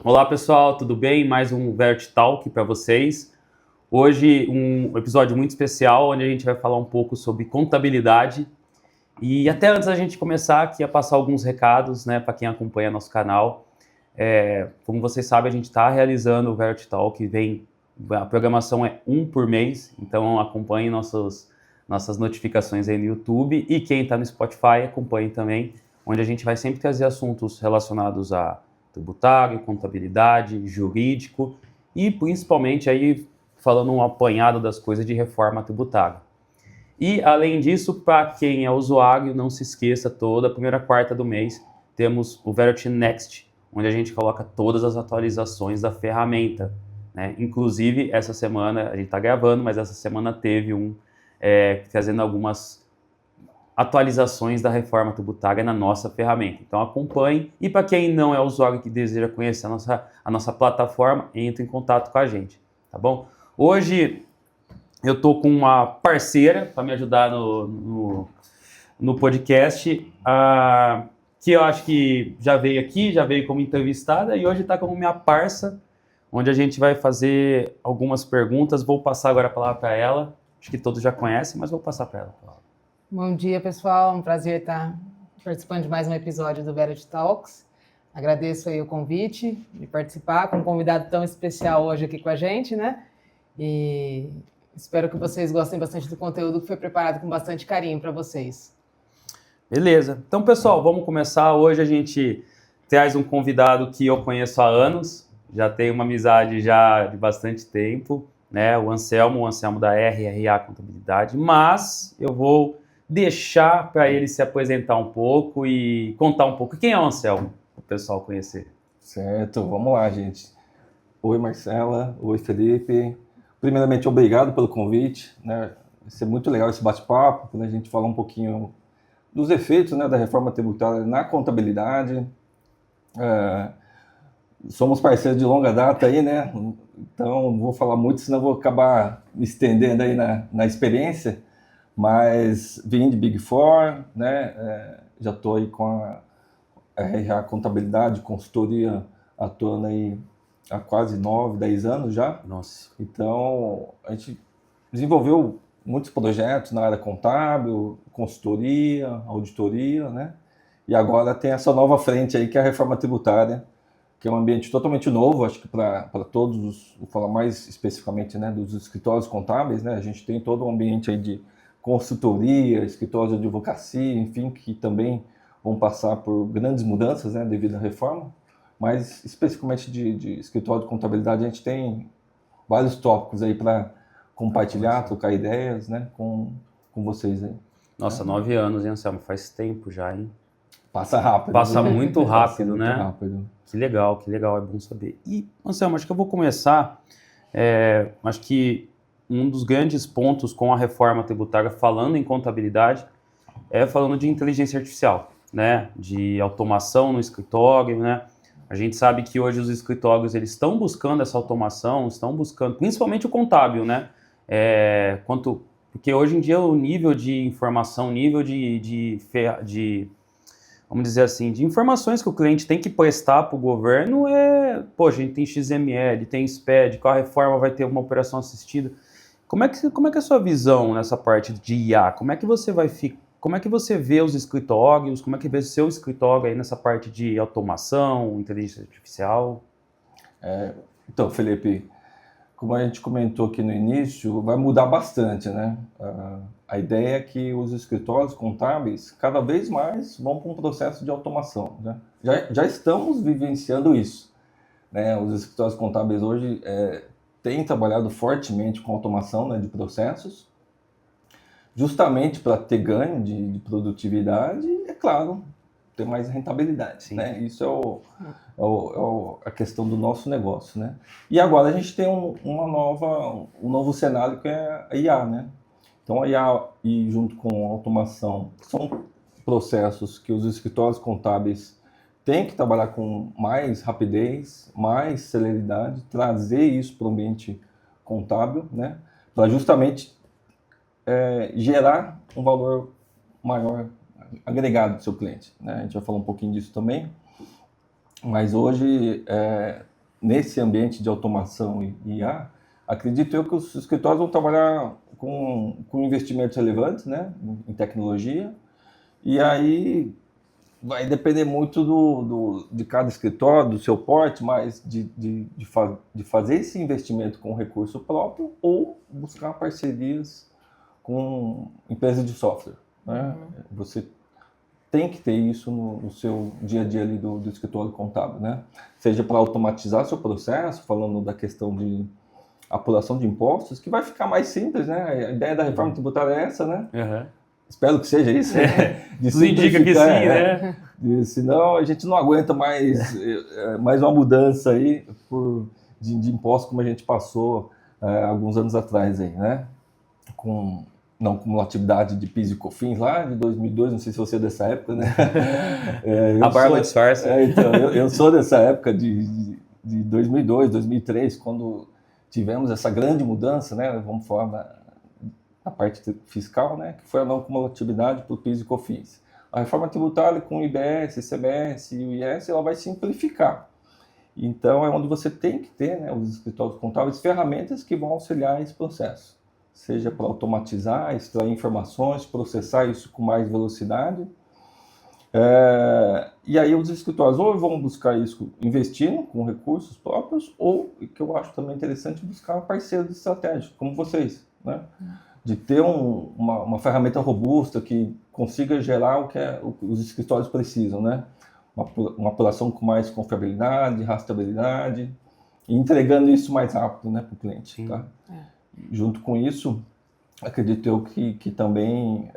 Olá pessoal, tudo bem? Mais um Vert Talk para vocês. Hoje um episódio muito especial onde a gente vai falar um pouco sobre contabilidade. E até antes da gente começar, aqui a passar alguns recados, né, para quem acompanha nosso canal. Como vocês sabem, a gente está realizando o Vert Talk, a programação é um por mês, então acompanhe nossas notificações aí no YouTube e quem está no Spotify acompanhe também, onde a gente vai sempre trazer assuntos relacionados a tributário, contabilidade, jurídico e principalmente aí falando um apanhado das coisas de reforma tributária. E além disso, para quem é usuário, não se esqueça, toda primeira quarta do mês temos o Verity Next, onde a gente coloca todas as atualizações da ferramenta, né? Inclusive, essa semana, a gente está gravando, mas essa semana teve trazendo algumas atualizações da reforma tributária na nossa ferramenta. Então acompanhe, e para quem não é usuário que deseja conhecer a nossa plataforma, entre em contato com a gente, tá bom? Hoje eu estou com uma parceira para me ajudar no podcast, que eu acho que já veio aqui, já veio como entrevistada e hoje está como minha parça, onde a gente vai fazer algumas perguntas. Vou passar agora a palavra para ela. Acho que todos já conhecem, mas vou passar para ela. Bom dia, pessoal. Um prazer estar participando de mais um episódio do Verity Talks. Agradeço aí o convite de participar com um convidado tão especial hoje aqui com a gente, né? E espero que vocês gostem bastante do conteúdo que foi preparado com bastante carinho para vocês. Beleza. Então, pessoal, vamos começar. Hoje a gente traz um convidado que eu conheço há anos, já tenho uma amizade já de bastante tempo, né? O Anselmo da RRA Contabilidade, mas eu vou deixar para ele se apresentar um pouco e contar um pouco quem é o Anselmo, para o pessoal conhecer. Certo, vamos lá, gente. Oi, Marcela. Oi, Felipe. Primeiramente, obrigado pelo convite, né? Vai ser muito legal esse bate-papo, quando a gente falar um pouquinho dos efeitos, né, da reforma tributária na contabilidade. Somos parceiros de longa data aí, né? Então, não vou falar muito, senão vou acabar me estendendo aí na experiência. Mas vim de Big Four, né? Já estou aí com a RRA Contabilidade, consultoria, atuando aí há quase 9, 10 anos já. Nossa. Então, a gente desenvolveu muitos projetos na área contábil, consultoria, auditoria, né? E agora tem essa nova frente aí, que é a reforma tributária, que é um ambiente totalmente novo, acho que para todos, vou falar mais especificamente, né, dos escritórios contábeis, né? A gente tem todo um ambiente aí de consultoria, escritórios de advocacia, enfim, que também vão passar por grandes mudanças, né, devido à reforma. Mas especificamente de escritório de contabilidade, a gente tem vários tópicos aí para compartilhar, trocar ideias, né, com vocês aí. Nossa, 9 anos, hein, Anselmo? Faz tempo já, hein? Passa rápido. Passa muito rápido, Passa né? muito rápido. Que legal, é bom saber. E, Anselmo, acho que eu vou começar, acho que um dos grandes pontos com a reforma tributária, falando em contabilidade, é falando de inteligência artificial, né? De automação no escritório, né? A gente sabe que hoje os escritórios eles estão buscando essa automação, estão buscando, principalmente o contábil, né? Porque hoje em dia o nível de informação, o nível vamos dizer assim, de informações que o cliente tem que prestar para o governo a gente tem XML, tem SPED, com a reforma vai ter uma operação assistida. Como é que é a sua visão nessa parte de IA? Como é que você vê os escritórios? Como é que vê o seu escritório aí nessa parte de automação, inteligência artificial? Então, Felipe, como a gente comentou aqui no início, vai mudar bastante, né? A ideia é que os escritórios contábeis cada vez mais vão para um processo de automação, né? Já estamos vivenciando isso, né? Os escritórios contábeis hoje têm trabalhado fortemente com automação, né, de processos, justamente para ter ganho de produtividade e, é claro, ter mais rentabilidade. Sim. Né? Isso a questão do nosso negócio. Né? E agora a gente tem um novo cenário, que é a IA. Né? Então a IA, e junto com a automação, são processos que os escritórios contábeis têm que trabalhar com mais rapidez, mais celeridade, trazer isso para o ambiente contábil, né? Para justamente gerar um valor maior agregado do seu cliente. Né? A gente vai falar um pouquinho disso também. Mas hoje, nesse ambiente de automação e IA, acredito eu que os escritórios vão trabalhar com investimentos relevantes, né, em tecnologia, e aí vai depender muito de cada escritório, do seu porte, mas de fazer esse investimento com recurso próprio ou buscar parcerias com empresas de software, né? Você tem que ter isso no seu dia a dia ali do escritório contábil, né? Seja para automatizar seu processo, falando da questão de apuração de impostos, que vai ficar mais simples, né? A ideia da reforma tributária é essa, né? Espero que seja isso. Tudo indica que sim, né? Senão a gente não aguenta mais uma mudança aí de impostos como a gente passou alguns anos atrás aí, né? Com não cumulatividade de PIS e COFINS lá de 2002, não sei se você é dessa época, né? A barba disfarça. Então, eu sou dessa época de 2002, 2003, quando tivemos essa grande mudança, né? Vamos falar na parte fiscal, né? Que foi a não cumulatividade para o PIS e COFINS. A reforma tributária com o IBS, ICMS e o IS, ela vai simplificar. Então, é onde você tem que ter, né, os escritórios contábeis, ferramentas que vão auxiliar esse processo. Seja para automatizar, extrair informações, processar isso com mais velocidade. E aí os escritórios ou vão buscar isso investindo com recursos próprios, ou, que eu acho também interessante, buscar parceiros estratégicos, como vocês, né? De ter uma ferramenta robusta que consiga gerar o que os escritórios precisam, né? Uma apuração com mais confiabilidade, rastreabilidade, e entregando isso mais rápido, né, para o cliente. Tá? Junto com isso, acredito eu que também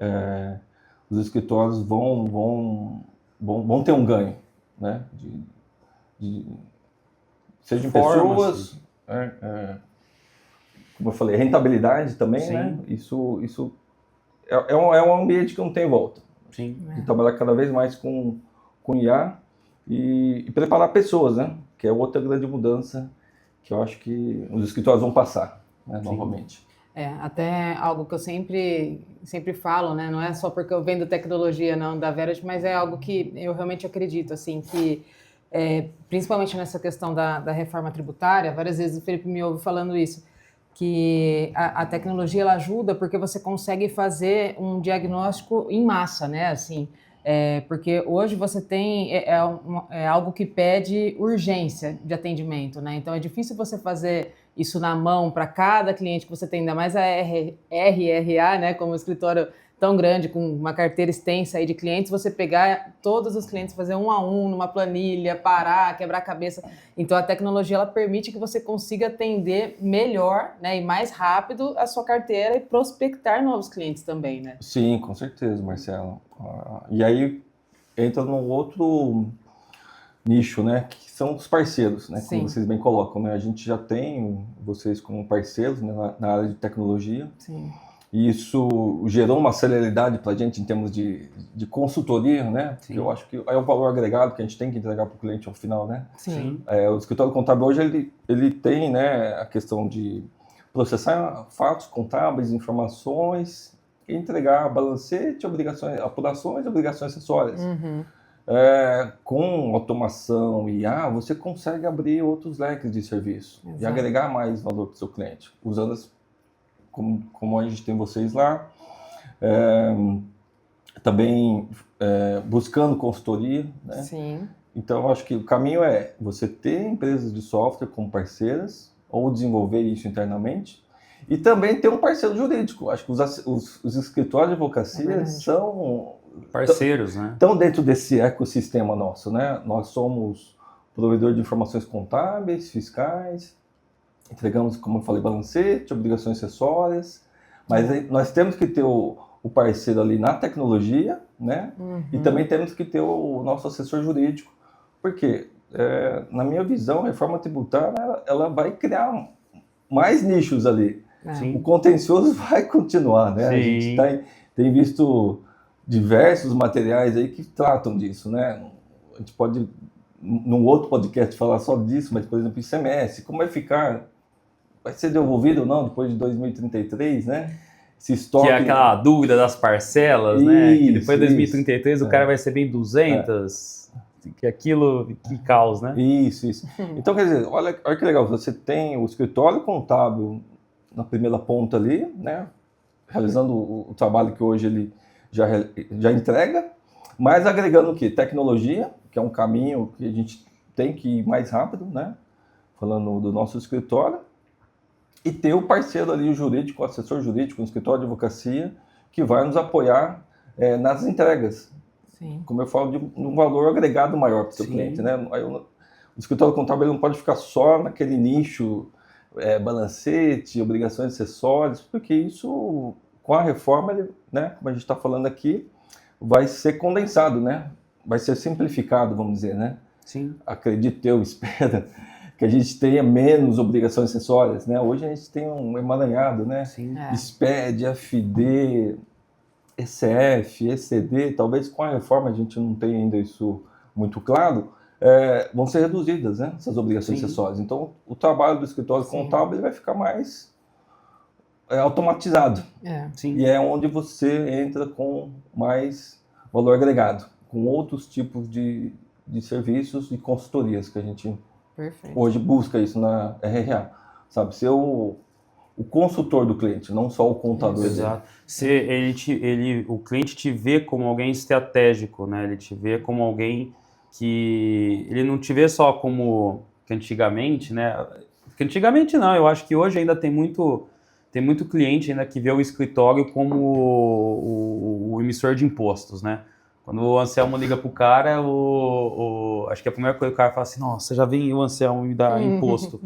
os escritórios vão ter um ganho, né? Seja em pessoas, como eu falei, rentabilidade também, né? Isso é um ambiente que não tem volta. Sim. De trabalhar cada vez mais com IA e preparar pessoas, né? Que é outra grande mudança que eu acho que os escritórios vão passar, né? Novamente. Até algo que eu sempre falo, né? Não é só porque eu vendo tecnologia não da Verity, mas é algo que eu realmente acredito, assim, que principalmente nessa questão da reforma tributária, várias vezes o Felipe me ouve falando isso, que a tecnologia ela ajuda porque você consegue fazer um diagnóstico em massa, né? Assim, porque hoje você tem algo que pede urgência de atendimento, né? Então é difícil você fazer isso na mão para cada cliente que você tem, ainda mais a RRA, né? Como um escritório tão grande, com uma carteira extensa aí de clientes, você pegar todos os clientes, fazer um a um numa planilha, parar, quebrar a cabeça. Então a tecnologia ela permite que você consiga atender melhor, né, e mais rápido a sua carteira e prospectar novos clientes também, né? Sim, com certeza, Marcelo. E aí entra num outro nicho, né, que são os parceiros, né, como vocês bem colocam, né? A gente já tem vocês como parceiros, né, na área de tecnologia. Sim. E isso gerou uma celeridade para a gente em termos de consultoria, né? Sim. Eu acho que é o valor agregado que a gente tem que entregar para o cliente ao final, né? Sim. O escritório contábil hoje ele tem, né, a questão de processar fatos contábeis, informações, e entregar balancete, apurações e obrigações acessórias. Uhum. Com automação e IA, você consegue abrir outros leques de serviço. Exato. E agregar mais valor para o seu cliente, usando como a gente tem vocês lá, também buscando consultoria, né? Sim. Então, acho que o caminho é você ter empresas de software como parceiras, ou desenvolver isso internamente, e também ter um parceiro jurídico. Acho que os escritórios de advocacia são parceiros, né? Estão dentro desse ecossistema nosso, né? Nós somos provedor de informações contábeis, fiscais, entregamos, como eu falei, balancete, obrigações acessórias, mas aí nós temos que ter o parceiro ali na tecnologia, né? Uhum. E também temos que ter o nosso assessor jurídico, porque, na minha visão, a reforma tributária ela vai criar mais nichos ali. Sim. O contencioso vai continuar, né? Sim. A gente tem visto diversos materiais aí que tratam disso, né? A gente pode, num outro podcast, falar só disso, mas, por exemplo, ICMS, como vai ficar? Vai ser devolvido ou não depois de 2033, né? Esse estoque... Que é aquela dúvida das parcelas, né? Que depois de 2033 o cara vai receber em 200. que aquilo, que caos, né? Isso. Então, quer dizer, olha que legal, você tem o escritório contábil na primeira ponta ali, né? Realizando o trabalho que hoje ele já entrega, mas agregando o quê? Tecnologia, que é um caminho que a gente tem que ir mais rápido, né? Falando do nosso escritório, e ter o parceiro ali, o jurídico, o assessor jurídico, o escritório de advocacia, que vai nos apoiar nas entregas. Sim. Como eu falo, de um valor agregado maior para o seu cliente, né? O escritório contábil ele não pode ficar só naquele nicho, balancete, obrigações acessórias, porque isso, com a reforma, né, como a gente está falando aqui, vai ser condensado, né? Vai ser simplificado, vamos dizer, né? Sim. Acredito eu, espero que a gente tenha menos obrigações acessórias, né? Hoje a gente tem um emaranhado, né? Sim. SPED, FD, ECF, ECD, talvez com a reforma a gente não tenha ainda isso muito claro, vão ser reduzidas, né? Essas obrigações acessórias. Então, o trabalho do escritório contábil ele vai ficar mais automatizado. Sim. E é onde você entra com mais valor agregado, com outros tipos de serviços e consultorias que a gente hoje busca isso na RRA, sabe? Ser o consultor do cliente, não só o contador. Exato. O cliente te vê como alguém estratégico, né? Ele te vê como alguém que... Ele não te vê só como que antigamente, né? Porque antigamente não, eu acho que hoje ainda tem muito cliente ainda que vê o escritório como o emissor de impostos, né? Quando o Anselmo liga pro cara, acho que a primeira coisa que o cara fala assim, nossa, já vem o Anselmo me dar imposto.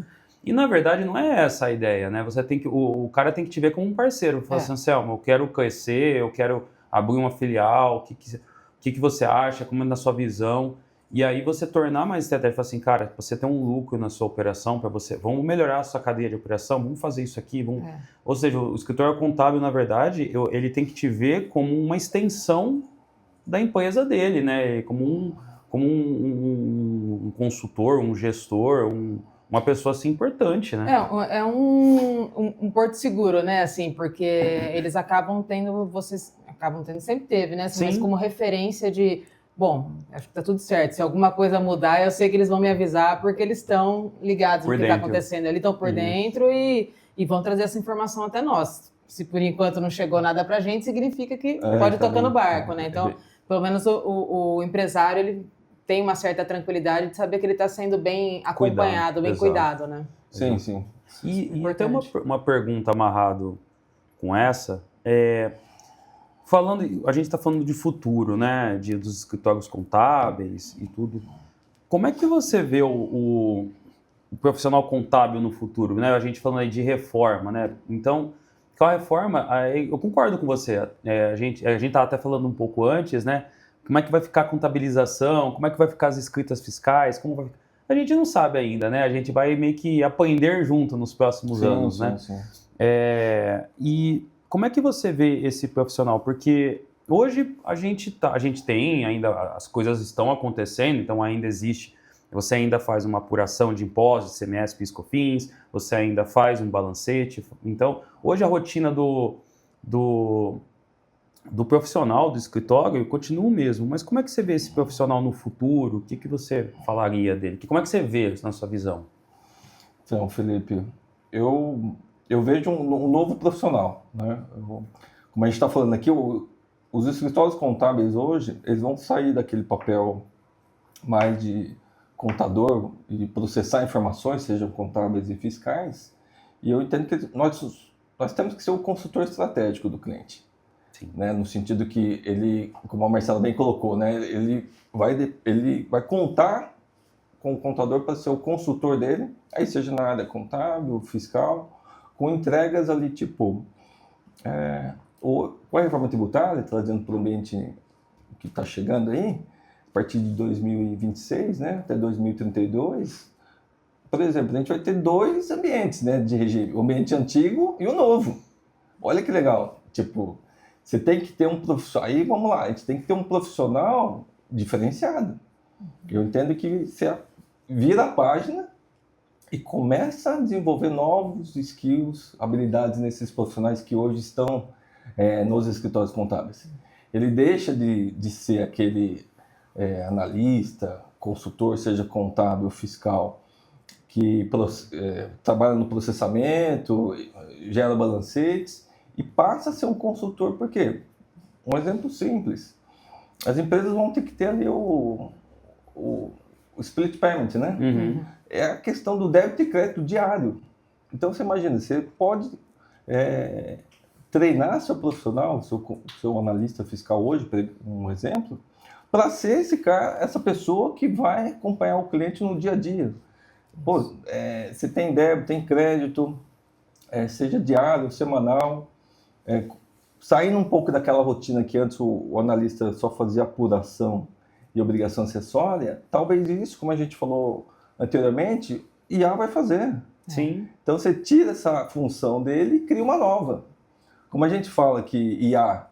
E na verdade não é essa a ideia, né? Você tem que, o cara tem que te ver como um parceiro. Fala assim, Anselmo, eu quero crescer, eu quero abrir uma filial, o que você acha, como é na sua visão? E aí você tornar mais estratégico, falar assim, cara, você tem um lucro na sua operação para você, vamos melhorar a sua cadeia de operação, vamos fazer isso aqui, vamos... Ou seja, o escritório contábil, na verdade, ele tem que te ver como uma extensão da empresa dele, né? Como um consultor, um gestor, uma pessoa assim importante, né? É um porto seguro, né? Assim, porque eles sempre teve, né? Assim, mas como referência de, bom, acho que tá tudo certo. Se alguma coisa mudar, eu sei que eles vão me avisar porque eles estão ligados no que está acontecendo. Eles estão por dentro e vão trazer essa informação até nós. Se por enquanto não chegou nada pra gente, significa que pode tocar no barco, né? Então, pelo menos o empresário, ele tem uma certa tranquilidade de saber que ele está sendo bem acompanhado, bem cuidado, né? Sim. E até uma pergunta amarrado com essa, a gente está falando de futuro, né, dos escritórios contábeis e tudo. Como é que você vê o profissional contábil no futuro, né? A gente falando aí de reforma, né? Então, com a reforma, eu concordo com você. A gente estava até falando um pouco antes, né? Como é que vai ficar a contabilização? Como é que vai ficar as escritas fiscais? A gente não sabe ainda, né? A gente vai meio que aprender junto nos próximos anos, né? Sim. E como é que você vê esse profissional? Porque hoje a gente tem ainda, as coisas estão acontecendo, então ainda existe, você ainda faz uma apuração de impostos, ICMS, PIS, COFINS, você ainda faz um balancete. Então, hoje a rotina do profissional do escritório continua o mesmo, mas como é que você vê esse profissional no futuro? O que você falaria dele? Como é que você vê na sua visão? Então, Felipe, eu vejo um novo profissional, né? Como a gente está falando aqui, os escritórios contábeis hoje, eles vão sair daquele papel mais de contador e de processar informações, sejam contábeis e fiscais, e eu entendo que nós temos que ser o consultor estratégico do cliente. Né, no sentido que ele, como a Marcela bem colocou, né, ele vai contar com o contador para ser o consultor dele, aí seja na área contábil, fiscal, com entregas ali tipo, com a reforma tributária, trazendo para o ambiente que está chegando aí, a partir de 2026, né, até 2032, por exemplo, a gente vai ter 2 ambientes, né, de regime, o ambiente antigo e o novo. Olha que legal, tipo... Você tem que ter um profissional. Aí vamos lá, a gente tem que ter um profissional diferenciado. Eu entendo que você vira a página e começa a desenvolver novos skills, habilidades nesses profissionais que hoje estão nos escritórios contábeis. Ele deixa de ser aquele analista, consultor, seja contábil, fiscal, que trabalha no processamento, gera balancetes e passa a ser um consultor. Por quê? Um exemplo simples. As empresas vão ter que ter ali o split payment, né? Uhum. É a questão do débito e crédito diário. Então, você imagina, você pode treinar seu profissional, seu analista fiscal hoje, um exemplo, para ser essa pessoa que vai acompanhar o cliente no dia a dia. Pô, você tem débito, tem crédito, seja diário, semanal, saindo um pouco daquela rotina que antes o analista só fazia apuração e obrigação acessória, talvez isso, como a gente falou anteriormente, IA vai fazer. Sim. Então você tira essa função dele e cria uma nova. Como a gente fala que IA,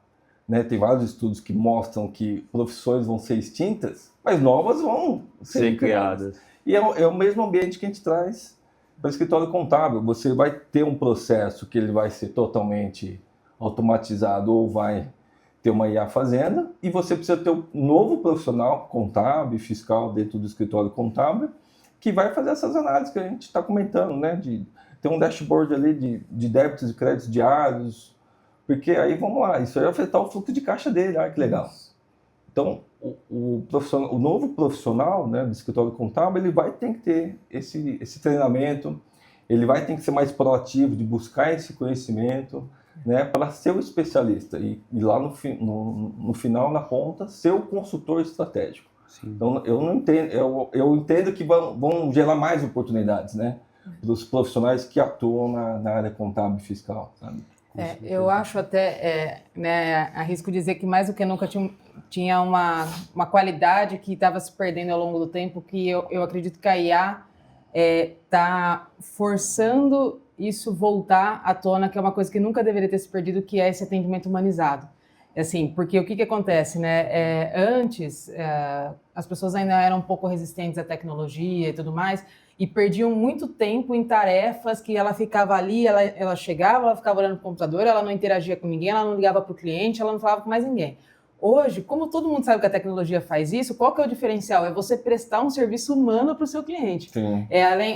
né, tem vários estudos que mostram que profissões vão ser extintas, mas novas vão ser criadas. E é o mesmo ambiente que a gente traz para o escritório contábil. Você vai ter um processo que ele vai ser totalmente automatizado ou vai ter uma IA fazenda, e você precisa ter um novo profissional contábil e fiscal dentro do escritório contábil que vai fazer essas análises que a gente está comentando, né? De ter um dashboard ali de débitos e créditos diários, porque aí, vamos lá, isso vai afetar o fluxo de caixa dele, olha que legal. Então, o novo profissional, né, do escritório contábil, ele vai ter que ter esse treinamento, ele vai ter que ser mais proativo de buscar esse conhecimento, né, para ser o especialista e lá no final, na ponta, ser o consultor estratégico. Sim. Então, eu entendo que vão gerar mais oportunidades, né, para os profissionais que atuam na área contábil e fiscal, sabe? Eu acho até, né, arrisco dizer que mais do que nunca tinha uma qualidade que estava se perdendo ao longo do tempo, que eu acredito que a IA está forçando isso voltar à tona, que é uma coisa que nunca deveria ter se perdido, que é esse atendimento humanizado. Assim, porque o que acontece, né? Antes, as pessoas ainda eram um pouco resistentes à tecnologia e tudo mais, e perdiam muito tempo em tarefas que ela ficava ali, ela chegava, ela ficava olhando para o computador, ela não interagia com ninguém, ela não ligava para o cliente, ela não falava com mais ninguém. Hoje, como todo mundo sabe que a tecnologia faz isso, qual que é o diferencial? É você prestar um serviço humano para o seu cliente. Sim.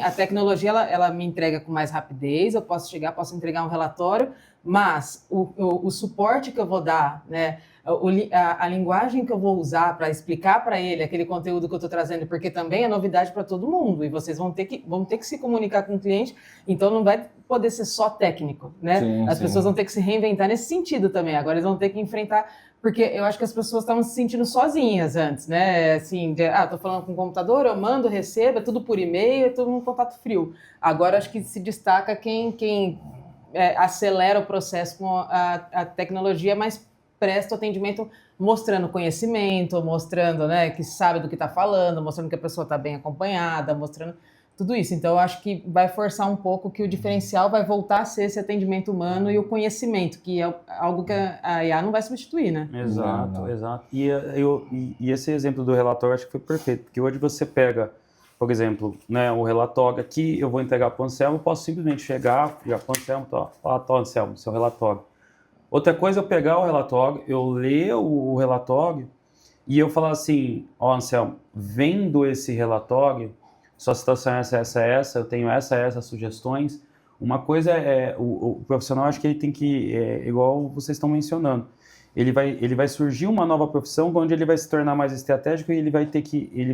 A tecnologia, ela me entrega com mais rapidez, eu posso posso entregar um relatório, mas o suporte que eu vou dar, né, a linguagem que eu vou usar para explicar para ele aquele conteúdo que eu estou trazendo, porque também é novidade para todo mundo, e vocês vão ter que se comunicar com o cliente, então não vai poder ser só técnico, né? Sim, As pessoas vão ter que se reinventar nesse sentido também, agora eles vão ter que enfrentar, porque eu acho que as pessoas estavam se sentindo sozinhas antes, né? Assim, estou falando com o computador, eu mando, recebo, é tudo por e-mail, é tudo um contato frio. Agora acho que se destaca quem acelera o processo com a tecnologia, mas presta o atendimento mostrando conhecimento, mostrando, né, que sabe do que está falando, mostrando que a pessoa está bem acompanhada, mostrando tudo isso. Então, eu acho que vai forçar um pouco que o diferencial vai voltar a ser esse atendimento humano e o conhecimento, que é algo que a IA não vai substituir, né? Exato, exato. E esse exemplo do relatório, acho que foi perfeito, porque hoje você pega, por exemplo, né, o relatório aqui, eu vou entregar para o Anselmo, eu posso simplesmente chegar para o Anselmo, Anselmo, seu relatório. Outra coisa é eu pegar o relatório, eu ler o relatório e eu falar assim, Anselmo, vendo esse relatório, sua situação é essa, eu tenho essas sugestões. Uma coisa o profissional, acho que ele tem que, igual vocês estão mencionando, ele vai surgir uma nova profissão onde ele vai se tornar mais estratégico e ele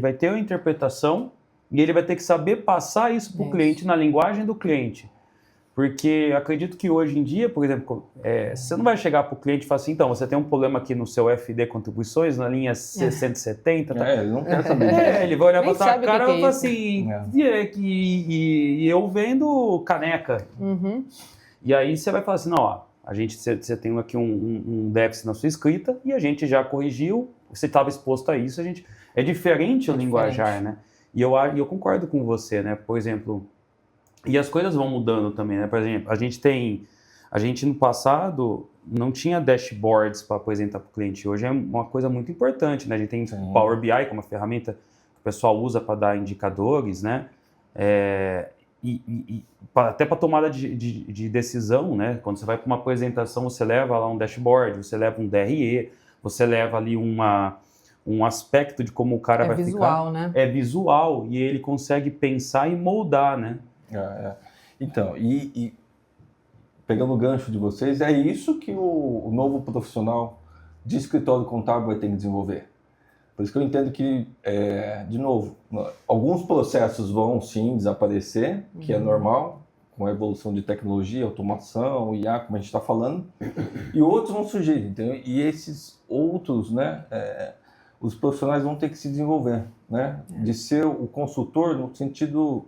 vai ter a interpretação e ele vai ter que saber passar isso para o cliente, na linguagem do cliente. Porque eu acredito que hoje em dia, por exemplo, você não vai chegar para o cliente e falar assim, então, você tem um problema aqui no seu FD Contribuições, na linha 170. Ele não quer saber. Ele vai olhar para tua cara e vai falar isso. assim, e eu vendo caneca. Uhum. E aí você vai falar assim, não, você tem aqui um déficit na sua escrita e a gente já corrigiu, você estava exposto a isso, é diferente o linguajar, né? E eu concordo com você, né? Por exemplo, e as coisas vão mudando também, né? Por exemplo, a gente no passado não tinha dashboards para apresentar para o cliente. Hoje é uma coisa muito importante, né? A gente tem o Power BI, que é uma ferramenta que o pessoal usa para dar indicadores, né? Até para tomada de decisão, né? Quando você vai para uma apresentação, você leva lá um dashboard, você leva um DRE, você leva ali um aspecto de como o cara vai visual, ficar. Né? É visual, e ele consegue pensar e moldar, né? Então, e pegando o gancho de vocês, é isso que o novo profissional de escritório contábil vai ter que desenvolver. Por isso que eu entendo que, de novo, alguns processos vão sim desaparecer, que é normal, com a evolução de tecnologia, automação, IA, como a gente está falando, e outros vão surgir, entendeu? E esses outros, né, os profissionais vão ter que se desenvolver, né? De ser o consultor no sentido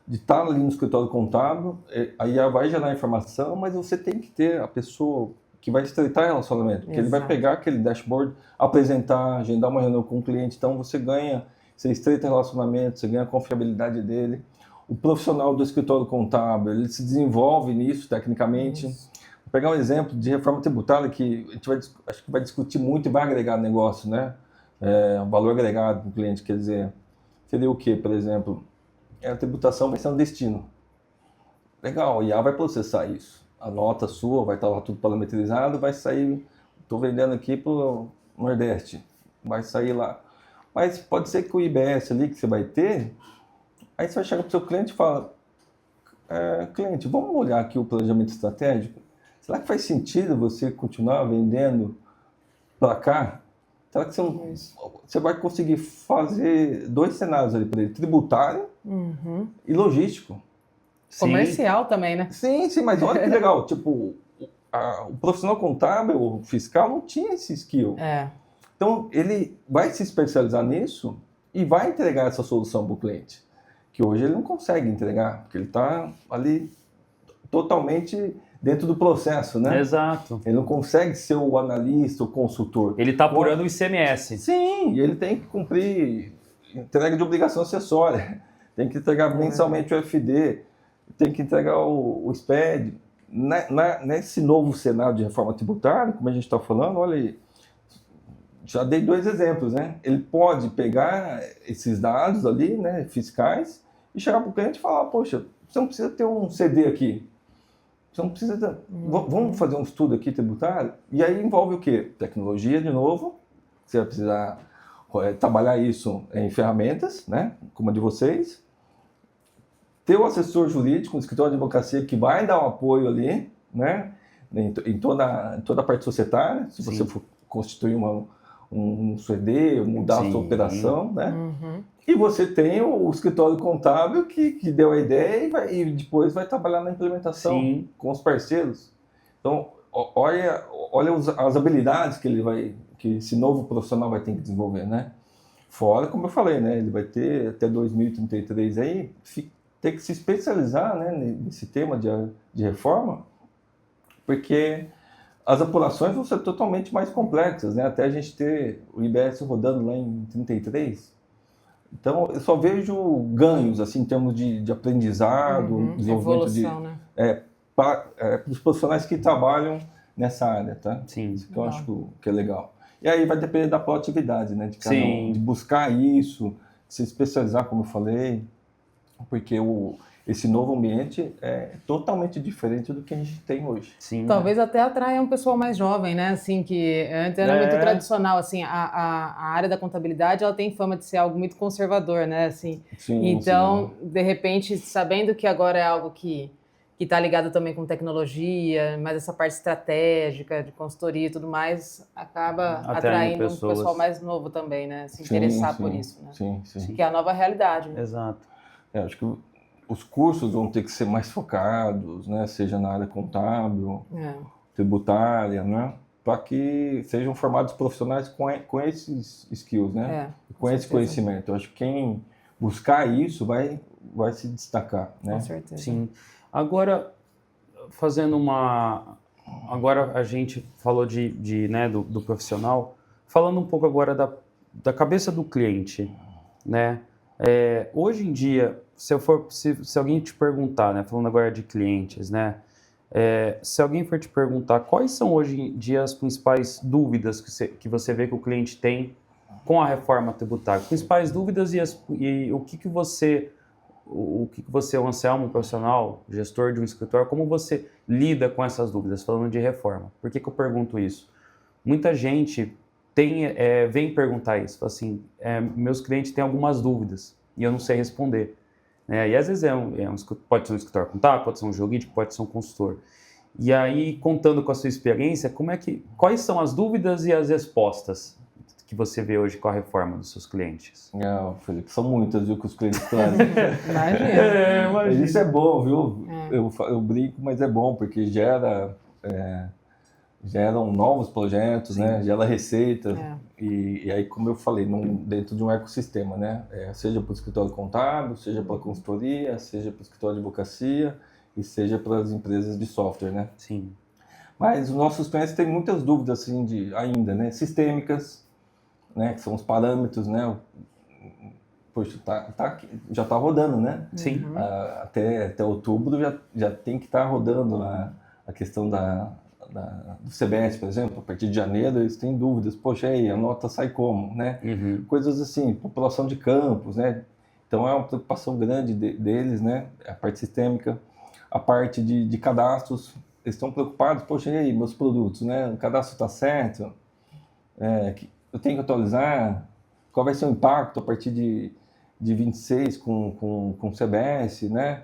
de estar ali no escritório contábil, a IA vai gerar informação, mas você tem que ter a pessoa que vai estreitar relacionamento, porque ele vai pegar aquele dashboard, apresentar, agendar uma reunião com o cliente, então você estreita relacionamento, você ganha a confiabilidade dele. O profissional do escritório contábil, ele se desenvolve nisso tecnicamente. Vou pegar um exemplo de reforma tributária que a gente acho que vai discutir muito e vai agregar no negócio, né? Valor agregado para o cliente, quer dizer, seria o quê, por exemplo? A tributação vai ser um destino. Legal, a IA vai processar isso. A nota sua vai estar lá tudo parametrizado, vai sair, estou vendendo aqui para o Nordeste, vai sair lá. Mas pode ser que o IBS ali que você vai ter, aí você vai chegar para o seu cliente e fala, cliente, vamos olhar aqui o planejamento estratégico? Será que faz sentido você continuar vendendo para cá? Será que você vai conseguir fazer 2 cenários ali para ele, tributário e logístico? Comercial também, né? Sim, mas olha que legal, tipo, o profissional contábil, o fiscal não tinha esse skill. Então, ele vai se especializar nisso e vai entregar essa solução para o cliente, que hoje ele não consegue entregar, porque ele está ali totalmente dentro do processo, né? Exato. Ele não consegue ser o analista, o consultor. Ele está apurando o ICMS. Sim, e ele tem que cumprir entrega de obrigação acessória, tem que entregar mensalmente o FD, tem que entregar o SPED. Nesse novo cenário de reforma tributária, como a gente está falando, olha aí, já dei 2 exemplos, né? Ele pode pegar esses dados ali, né, fiscais, e chegar para o cliente e falar, poxa, você não precisa ter um CD aqui, você não precisa vamos fazer um estudo aqui tributário? E aí envolve o quê? Tecnologia, de novo, você vai precisar trabalhar isso em ferramentas, né, como a de vocês, ter o assessor jurídico, um escritório de advocacia que vai dar um apoio ali, né, em toda a parte societária, se você for constituir um CD, mudar a sua operação, né? E você tem o escritório contábil que deu a ideia e depois vai trabalhar na implementação com os parceiros. Então, olha as habilidades que esse novo profissional vai ter que desenvolver, né? Fora, como eu falei, né? Ele vai ter até 2033 aí, ter que se especializar, né, nesse tema de reforma, porque as apurações vão ser totalmente mais complexas, né? Até a gente ter o IBS rodando lá em 33. Então, eu só vejo ganhos, assim, em termos de aprendizado, desenvolvimento evolução, né? Para os profissionais que trabalham nessa área, tá? Sim. Isso que eu acho que é legal. E aí vai depender da proatividade, né? De cada um, de buscar isso, se especializar, como eu falei, porque esse novo ambiente é totalmente diferente do que a gente tem hoje. Sim, talvez até atraia um pessoal mais jovem, né? Assim, que antes era muito tradicional, assim, a área da contabilidade, ela tem fama de ser algo muito conservador, né? Assim, então, de repente, sabendo que agora é algo que está ligado também com tecnologia, mas essa parte estratégica, de consultoria e tudo mais, acaba atraindo um pessoal mais novo também, né? Se interessar por isso, né? Sim. Que é a nova realidade, né? Exato. Acho que os cursos vão ter que ser mais focados, né? Seja na área contábil, tributária, né? Para que sejam formados profissionais com esses skills, né? Com esse conhecimento. Eu acho que quem buscar isso vai se destacar, né? Com certeza. Sim. Agora, agora a gente falou né, do profissional, falando um pouco agora da cabeça do cliente, né? Hoje em dia, se alguém te perguntar, né, falando agora de clientes, né, se alguém for te perguntar quais são hoje em dia as principais dúvidas que você vê que o cliente tem com a reforma tributária, principais dúvidas e o que você, o Anselmo, um profissional, gestor de um escritório, como você lida com essas dúvidas, falando de reforma? Por que eu pergunto isso? Muita gente vem perguntar isso, fala assim, meus clientes têm algumas dúvidas e eu não sei responder. E às vezes pode ser um escritório contábil, pode ser um jurídico, pode ser um consultor. E aí, contando com a sua experiência, quais são as dúvidas e as respostas que você vê hoje com a reforma dos seus clientes? Felipe, são muitas, viu, que os clientes trazem. Imagina. Isso é bom, viu? Eu brinco, mas é bom, porque geram novos projetos, né? Gera receita. E aí, como eu falei, dentro de um ecossistema, né? Seja para o escritório contábil, seja para a consultoria, seja para o escritório de advocacia e seja para as empresas de software, né? Sim. Mas os nossos clientes têm muitas dúvidas, assim, ainda, né? Sistêmicas, né? Que são os parâmetros, né? Poxa, já está rodando, né? Sim. Até outubro já tem que estar rodando a questão do CBS, por exemplo. A partir de janeiro eles têm dúvidas. Poxa, aí a nota sai como, né? Coisas assim, população de campos, né? Então é uma preocupação grande deles, né? A parte sistêmica, a parte de cadastros. Eles estão preocupados, poxa, e aí, meus produtos, né? O cadastro está certo? Eu tenho que atualizar? Qual vai ser o impacto a partir de 26 com o CBS, né?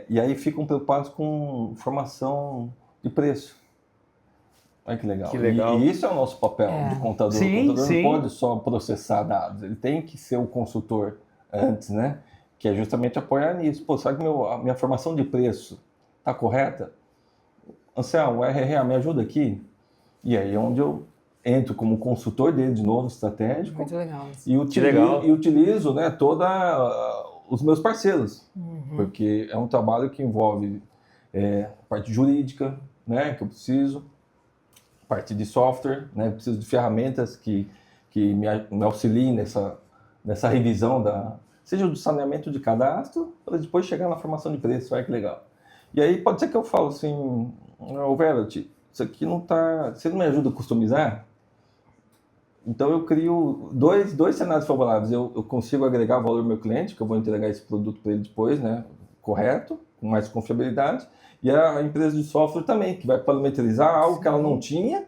E aí ficam preocupados com formação de preço. Olha que legal. Que legal. E isso é o nosso papel de contador. Sim, o contador não pode só processar dados, ele tem que ser o consultor antes, né? Que é justamente apoiar nisso. Pô, sabe que a minha formação de preço está correta? Anselmo, o RRA me ajuda aqui? E aí é onde eu entro como consultor dele, de novo, estratégico. Muito legal. E utilizo, né, os meus parceiros. Porque é um trabalho que envolve parte jurídica, né, que eu preciso, parte de software, né, eu preciso de ferramentas que me auxiliem nessa revisão seja do saneamento de cadastro, para depois chegar na formação de preço. Olha que legal. E aí pode ser que eu falo assim, Verity, isso aqui não está... Você não me ajuda a customizar? Então eu crio dois cenários favoráveis. Eu consigo agregar valor ao meu cliente, que eu vou entregar esse produto para ele depois, né, correto, com mais confiabilidade. E a empresa de software também, que vai parametrizar algo que ela não tinha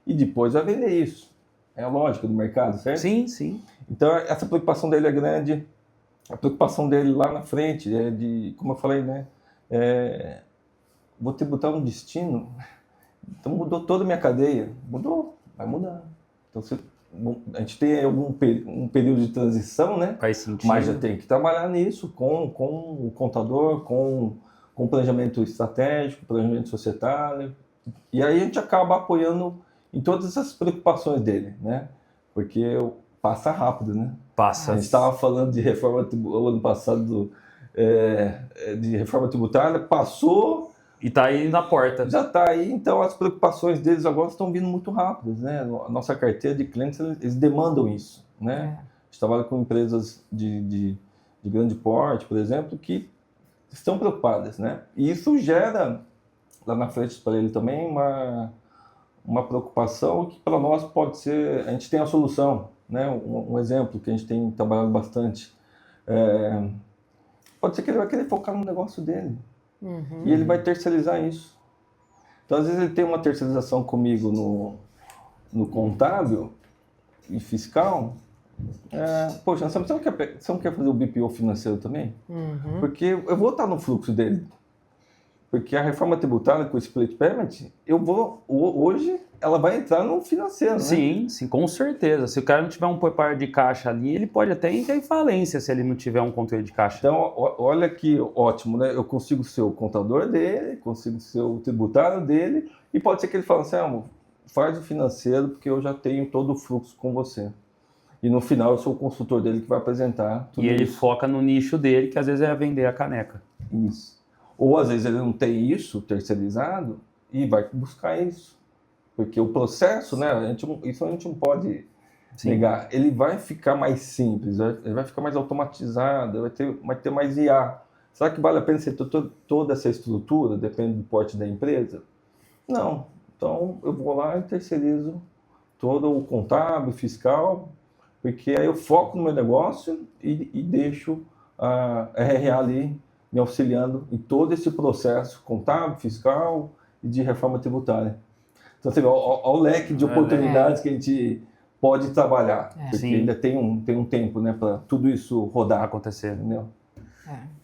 e depois vai vender isso. É a lógica do mercado, certo? Sim, sim. Então essa preocupação dele é grande. A preocupação dele lá na frente é como eu falei, né? Vou tributar um destino. Então mudou toda a minha cadeia. Mudou, vai mudar. Então a gente tem um período de transição, né? Faz sentido. Mas já tem que trabalhar nisso com o contador, com planejamento estratégico, planejamento societário. E aí a gente acaba apoiando em todas essas preocupações dele, né? Porque passa rápido, né? Passa. A gente estava falando de reforma o ano passado de reforma tributária, passou. E está aí na porta. Já está aí, então as preocupações deles agora estão vindo muito rápidas, né? A nossa carteira de clientes, eles demandam isso, né? A gente trabalha com empresas de grande porte, por exemplo, que estão preocupadas, né? E isso gera, lá na frente para ele também, uma preocupação que para nós pode ser... A gente tem a solução, né? Um exemplo que a gente tem trabalhado bastante. Pode ser que ele vai querer focar no negócio dele. E ele vai terceirizar isso. Então, às vezes, ele tem uma terceirização comigo no contábil e fiscal. Poxa, você não quer fazer o BPO financeiro também? Porque eu vou estar no fluxo dele. Porque a reforma tributária com o split payment, hoje, ela vai entrar no financeiro, sim, né? Sim, com certeza. Se o cara não tiver um preparo de caixa ali, ele pode até entrar em falência se ele não tiver um controle de caixa. Então, olha que ótimo, né? Eu consigo ser o contador dele, consigo ser o tributário dele, e pode ser que ele fale assim, faz o financeiro, porque eu já tenho todo o fluxo com você. E no final eu sou o consultor dele que vai apresentar tudo isso. E ele isso. foca no nicho dele, que às vezes é vender a caneca. Isso. Ou às vezes ele não tem isso terceirizado e vai buscar isso. Porque o processo, né, isso a gente não pode negar. Ele vai ficar mais simples, ele vai ficar mais automatizado, vai ter mais IA. Será que vale a pena você ter toda essa estrutura, depende do porte da empresa? Não. Então eu vou lá e terceirizo todo o contábil, fiscal, porque aí eu foco no meu negócio e deixo a RRA ali me auxiliando em todo esse processo contábil, fiscal e de reforma tributária. Então, você vê, olha o leque de oportunidades que a gente pode trabalhar, porque Sim. ainda tem um tempo, né, para tudo isso rodar, acontecer. entendeu?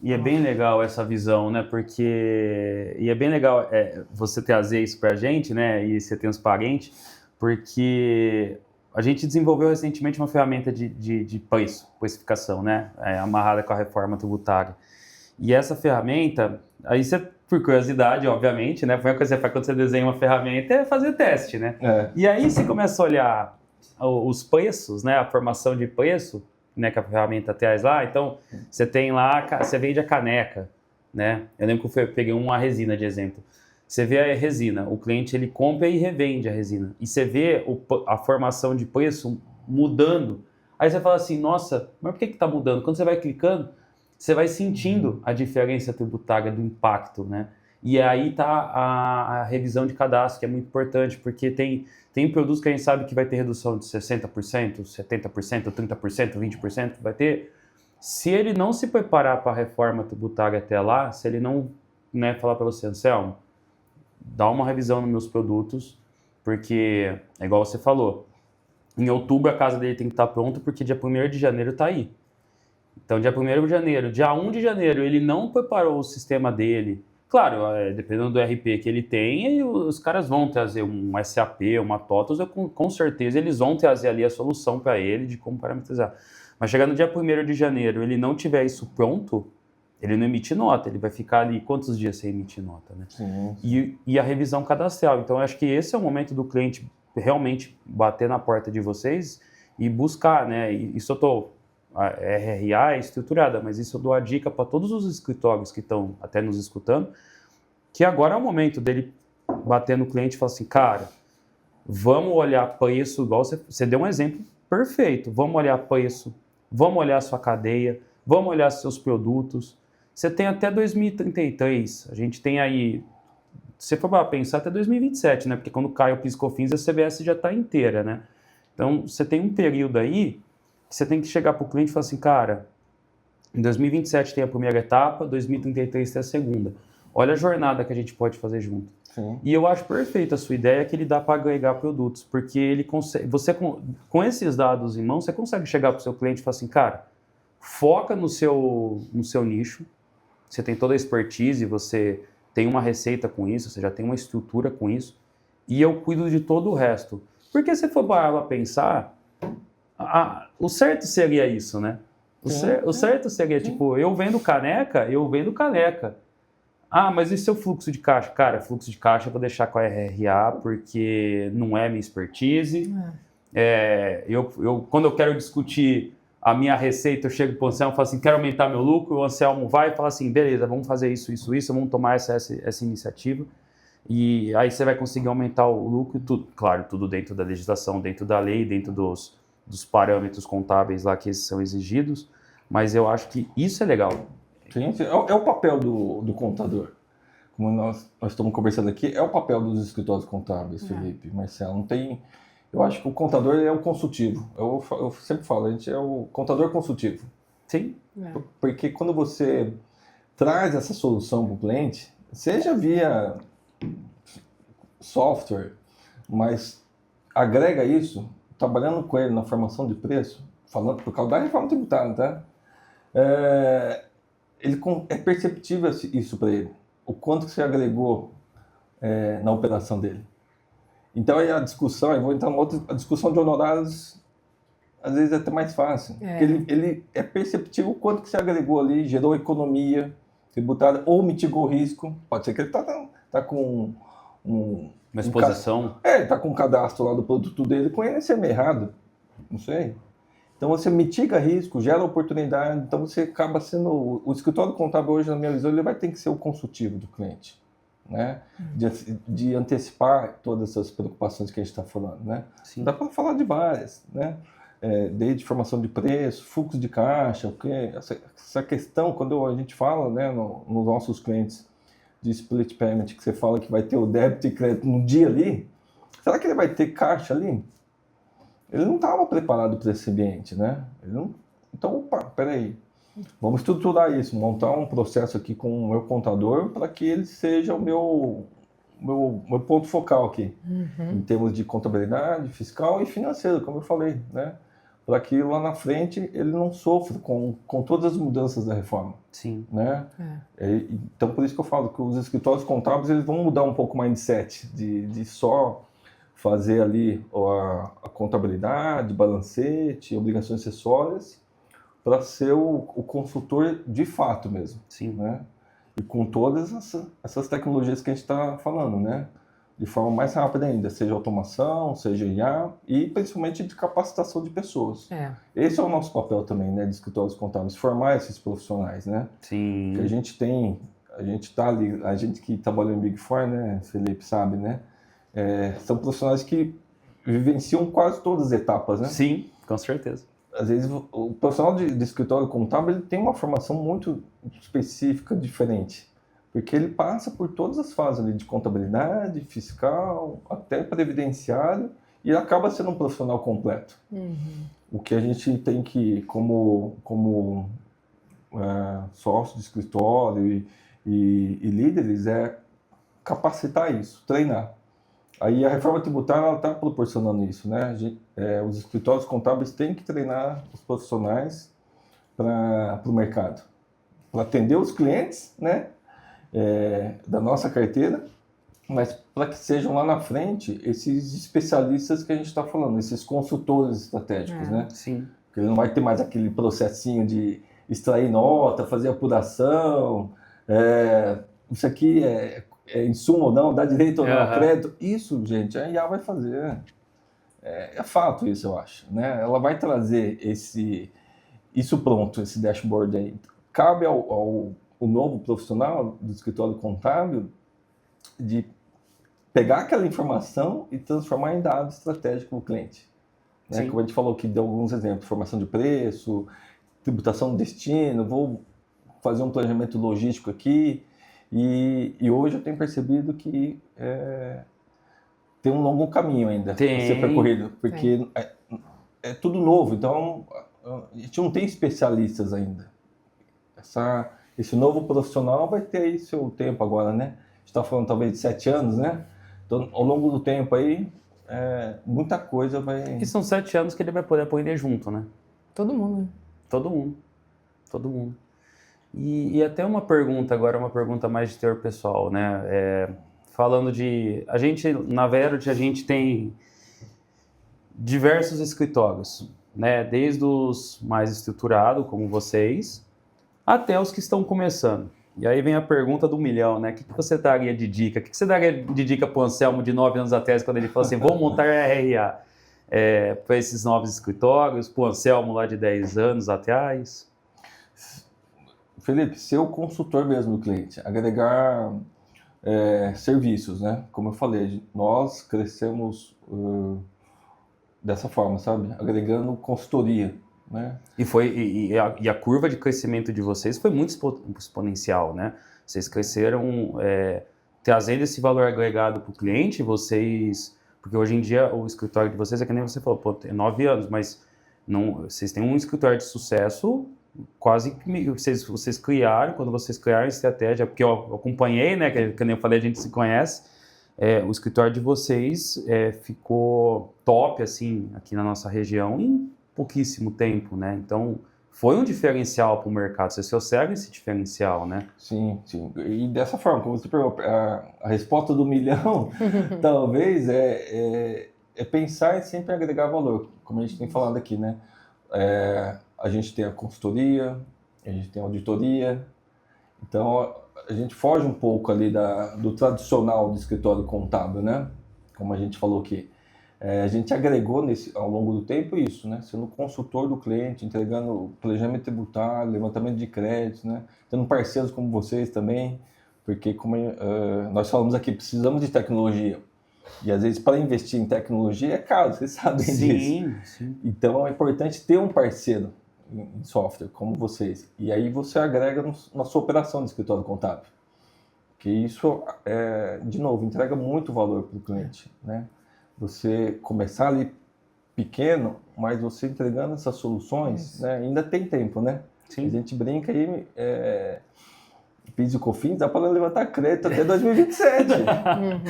E é bem legal essa visão, né? Porque... E é bem legal você trazer isso pra gente, né? E você transparente, porque a gente desenvolveu recentemente uma ferramenta de precificação, né? Amarrada com a reforma tributária. E essa ferramenta, aí você, por curiosidade, obviamente, né? A primeira coisa que você faz quando você desenha uma ferramenta é fazer teste, né? E aí você começa a olhar os preços, né? A formação de preço, né, que a ferramenta traz lá. Então, você tem lá, você vende a caneca, né? Eu lembro que eu peguei uma resina de exemplo. Você vê a resina, o cliente ele compra e revende a resina. E você vê a formação de preço mudando. Aí você fala assim, nossa, mas por que está mudando? Quando você vai clicando, você vai sentindo a diferença tributária do impacto, né? E aí está a revisão de cadastro, que é muito importante, porque tem produtos que a gente sabe que vai ter redução de 60%, 70%, 30%, 20%, vai ter. Se ele não se preparar para a reforma tributária até lá, se ele não, né, falar para você, Anselmo, dá uma revisão nos meus produtos, porque, é igual você falou, em outubro a casa dele tem que estar pronta, porque dia 1º de janeiro está aí. Então, dia 1º de janeiro, dia 1 de janeiro, ele não preparou o sistema dele. Claro, dependendo do RP que ele tem, os caras vão trazer um SAP, uma TOTOS, com certeza eles vão trazer ali a solução para ele de como parametrizar. Mas chegando no dia 1º de janeiro, ele não tiver isso pronto, ele não emite nota, ele vai ficar ali quantos dias sem emitir nota, né? Sim. E a revisão cadastral. Então, eu acho que esse é o momento do cliente realmente bater na porta de vocês e buscar, né? E isso eu estou... A RRA é estruturada, mas isso eu dou a dica para todos os escritórios que estão até nos escutando, que agora é o momento dele bater no cliente e falar assim, cara, vamos olhar preço, igual você deu um exemplo perfeito, vamos olhar preço, vamos olhar sua cadeia, vamos olhar seus produtos. Você tem até 2033, a gente tem aí, se você for para pensar, até 2027, né? Porque quando cai o PIS/COFINS, a CBS já está inteira, né? Então, você tem um período aí que você tem que chegar para o cliente e falar assim, cara, em 2027 tem a primeira etapa, 2033 tem a segunda. Olha a jornada que a gente pode fazer junto. Sim. E eu acho perfeita a sua ideia que ele dá para agregar produtos, porque ele consegue, você com esses dados em mão, você consegue chegar para o seu cliente e falar assim, cara, foca no seu nicho, você tem toda a expertise, você tem uma receita com isso, você já tem uma estrutura com isso, e eu cuido de todo o resto. Porque se for para ela pensar, o certo seria isso, né? O certo seria, tipo, eu vendo caneca. Ah, mas e seu fluxo de caixa? Cara, fluxo de caixa eu vou deixar com a RRA, porque não é minha expertise. Quando eu quero discutir a minha receita, eu chego para o Anselmo e falo assim, quero aumentar meu lucro, o Anselmo vai e fala assim, beleza, vamos fazer isso, vamos tomar essa iniciativa. E aí você vai conseguir aumentar o lucro, tudo, claro, tudo dentro da legislação, dentro da lei, dentro dos parâmetros contábeis lá que são exigidos, mas eu acho que isso é legal. Sim, sim. É o papel do contador. Como nós estamos conversando aqui, é o papel dos escritórios contábeis, Felipe, Marcelo. Não tem... Eu acho que o contador é o consultivo. Eu sempre falo, a gente é o contador consultivo. Sim. Porque quando você traz essa solução para o cliente, seja via software, mas agrega isso, trabalhando com ele na formação de preço, falando por causa da reforma tributária, tá? É perceptível isso para ele, o quanto que você agregou na operação dele. Então aí a discussão, eu vou entrar a discussão de honorários, às vezes é até mais fácil, porque ele é perceptível o quanto que você agregou ali, gerou economia tributária ou mitigou o risco. Pode ser que ele tá com uma exposição. Tá com um cadastro lá do produto dele com INSM errado, não sei. Então você mitiga risco, gera oportunidade, então você acaba sendo... O escritório contábil hoje, na minha visão, ele vai ter que ser o consultivo do cliente, né? De antecipar todas essas preocupações que a gente está falando, né? Sim. Dá para falar de várias, né? Desde formação de preço, fluxo de caixa, essa questão, quando a gente fala, né, nos nossos clientes de split payment, que você fala que vai ter o débito e crédito no dia ali, será que ele vai ter caixa ali? Ele não estava preparado para esse ambiente, né? Então, opa, peraí, vamos estruturar isso, montar um processo aqui com o meu contador para que ele seja o meu ponto focal aqui, em termos de contabilidade, fiscal e financeiro, como eu falei, né? Para que lá na frente ele não sofra com todas as mudanças da reforma. Sim. Né? Então, por isso que eu falo que os escritórios contábeis eles vão mudar um pouco o mindset de só fazer ali a contabilidade, balancete, obrigações acessórias, para ser o consultor de fato mesmo. Sim. Né? E com todas essas tecnologias que a gente está falando, né? De forma mais rápida ainda, seja automação, seja IA e principalmente de capacitação de pessoas. Esse é o nosso papel também, né, de escritórios contábeis, formar esses profissionais, né? Sim. Que a gente está ali, a gente que trabalhou em Big Four, né, Felipe sabe, né? São profissionais que vivenciam quase todas as etapas, né? Sim, com certeza. Às vezes o profissional de escritório contábil ele tem uma formação muito específica, diferente. Porque ele passa por todas as fases ali de contabilidade, fiscal, até previdenciário, e ele acaba sendo um profissional completo. O que a gente tem que, como sócio de escritório e líderes, é capacitar isso, treinar. Aí a reforma tributária está proporcionando isso, né? Os escritórios contábeis têm que treinar os profissionais para o mercado, para atender os clientes, né? Da nossa carteira, mas para que sejam lá na frente esses especialistas que a gente está falando, esses consultores estratégicos, né? Sim. Porque não vai ter mais aquele processinho de extrair nota, fazer apuração, isso aqui é insumo ou não, dá direito ou não a crédito. Isso, gente, a IA vai fazer. É fato isso, eu acho. Né? Ela vai trazer isso pronto, esse dashboard aí. Cabe ao novo profissional do escritório contábil de pegar aquela informação e transformar em dado estratégico para o cliente. Né? Como a gente falou aqui, deu alguns exemplos, formação de preço, tributação do destino, vou fazer um planejamento logístico aqui, e hoje eu tenho percebido que tem um longo caminho ainda a ser percorrido, porque é tudo novo, então a gente não tem especialistas ainda. Esse novo profissional vai ter aí seu tempo agora, né? A gente está falando talvez de 7 anos, né? Então, ao longo do tempo aí, muita coisa vai... E são 7 anos que ele vai poder aprender junto, né? Todo mundo. Todo mundo. E até uma pergunta agora, uma pergunta mais de teor pessoal, né? Falando de... na Verity, a gente tem diversos escritórios, né? Desde os mais estruturados, como vocês, até os que estão começando. E aí vem a pergunta do milhão, né? O que você daria de dica? O que você daria de dica para o Anselmo de 9 anos atrás, quando ele falou assim, vou montar RRA para esses novos escritórios, para o Anselmo lá de 10 anos atrás? Felipe, ser o consultor mesmo do cliente, agregar serviços, né? Como eu falei, nós crescemos dessa forma, sabe? Agregando consultoria. Né? E a curva de crescimento de vocês foi muito exponencial, né? Vocês cresceram trazendo esse valor agregado para o cliente, porque hoje em dia o escritório de vocês é que nem você falou, tem 9 anos, mas vocês têm um escritório de sucesso, quase que vocês criaram, quando vocês criaram a estratégia, porque eu acompanhei, né? Que nem eu falei, a gente se conhece, o escritório de vocês ficou top, assim, aqui na nossa região, em pouquíssimo tempo, né? Então, foi um diferencial para o mercado. Vocês trouxeram esse diferencial, né? Sim. E dessa forma, como você perguntou, a resposta do milhão, talvez, é pensar em sempre agregar valor, como a gente tem falado aqui, né? A gente tem a consultoria, a gente tem a auditoria, então a gente foge um pouco ali do tradicional do escritório contábil, né? Como a gente falou aqui. A gente agregou ao longo do tempo isso, né? Sendo consultor do cliente, entregando planejamento tributário, levantamento de créditos, né? Tendo parceiros como vocês também, porque como nós falamos aqui, precisamos de tecnologia. E às vezes para investir em tecnologia é caro, vocês sabem disso. Sim. Então é importante ter um parceiro em software como vocês. E aí você agrega na sua operação de escritório contábil. Porque isso, de novo, entrega muito valor para o cliente, né? Você começar ali pequeno, mas você entregando essas soluções, né, ainda tem tempo, né? Sim. A gente brinca aí, PIS e COFINS, dá para levantar crédito até 2027.